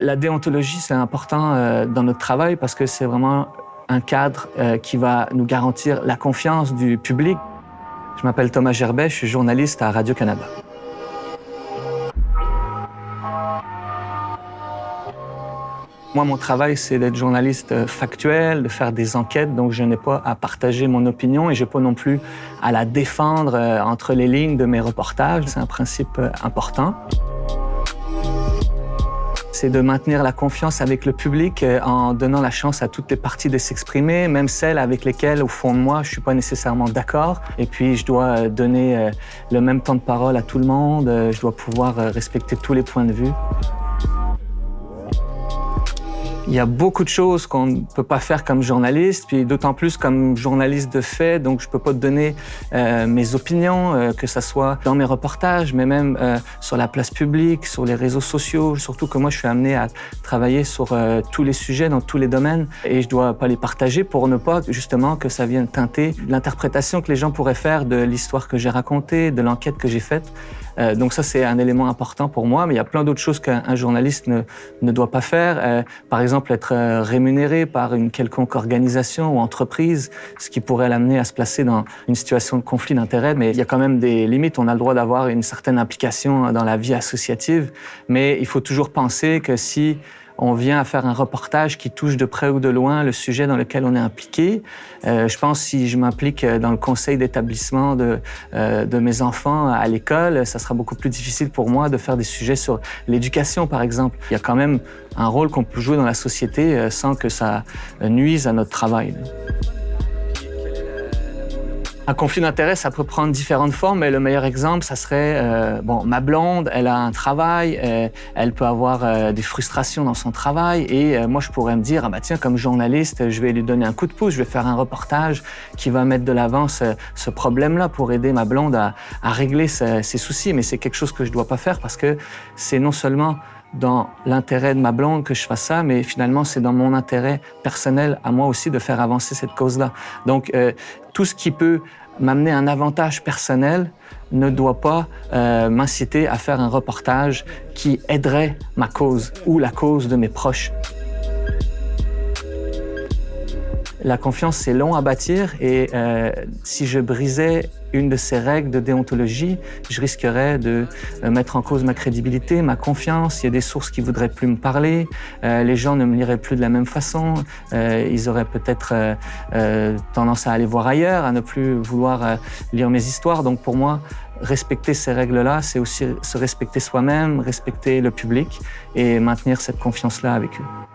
La déontologie, c'est important dans notre travail parce que c'est vraiment un cadre qui va nous garantir la confiance du public. Je m'appelle Thomas Gerbet, je suis journaliste à Radio-Canada. Moi, mon travail, c'est d'être journaliste factuel, de faire des enquêtes, donc je n'ai pas à partager mon opinion et je n'ai pas non plus à la défendre entre les lignes de mes reportages. C'est un principe important. C'est de maintenir la confiance avec le public en donnant la chance à toutes les parties de s'exprimer, même celles avec lesquelles, au fond de moi, je ne suis pas nécessairement d'accord. Et puis, je dois donner le même temps de parole à tout le monde. Je dois pouvoir respecter tous les points de vue. Il y a beaucoup de choses qu'on ne peut pas faire comme journaliste, puis d'autant plus comme journaliste de fait, donc je ne peux pas te donner mes opinions, que ce soit dans mes reportages, mais même sur la place publique, sur les réseaux sociaux, surtout que moi je suis amené à travailler sur tous les sujets, dans tous les domaines, et je ne dois pas les partager pour ne pas justement que ça vienne teinter l'interprétation que les gens pourraient faire de l'histoire que j'ai racontée, de l'enquête que j'ai faite. Donc ça, c'est un élément important pour moi, mais il y a plein d'autres choses qu'un journaliste ne doit pas faire. Par exemple, être rémunéré par une quelconque organisation ou entreprise, ce qui pourrait l'amener à se placer dans une situation de conflit d'intérêts. Mais il y a quand même des limites. On a le droit d'avoir une certaine implication dans la vie associative, mais il faut toujours penser que si on vient à faire un reportage qui touche de près ou de loin le sujet dans lequel on est impliqué. Je pense que si je m'implique dans le conseil d'établissement de mes enfants à l'école, ça sera beaucoup plus difficile pour moi de faire des sujets sur l'éducation, par exemple. Il y a quand même un rôle qu'on peut jouer dans la société sans que ça nuise à notre travail. Un conflit d'intérêts, ça peut prendre différentes formes, mais le meilleur exemple, ça serait, ma blonde, elle a un travail, elle peut avoir des frustrations dans son travail, et moi, je pourrais me dire, tiens, comme journaliste, je vais lui donner un coup de pouce, je vais faire un reportage qui va mettre de l'avant ce problème-là pour aider ma blonde à régler ses soucis, mais c'est quelque chose que je ne dois pas faire parce que c'est non seulement dans l'intérêt de ma blonde que je fasse ça, mais finalement, c'est dans mon intérêt personnel à moi aussi de faire avancer cette cause-là. Donc, tout ce qui peut m'amener un avantage personnel ne doit pas m'inciter à faire un reportage qui aiderait ma cause ou la cause de mes proches. La confiance, c'est long à bâtir et si je brisais une de ces règles de déontologie, je risquerais de mettre en cause ma crédibilité, ma confiance. Il y a des sources qui voudraient plus me parler, les gens ne me liraient plus de la même façon, ils auraient peut-être tendance à aller voir ailleurs, à ne plus vouloir lire mes histoires. Donc pour moi, respecter ces règles-là, c'est aussi se respecter soi-même, respecter le public et maintenir cette confiance-là avec eux.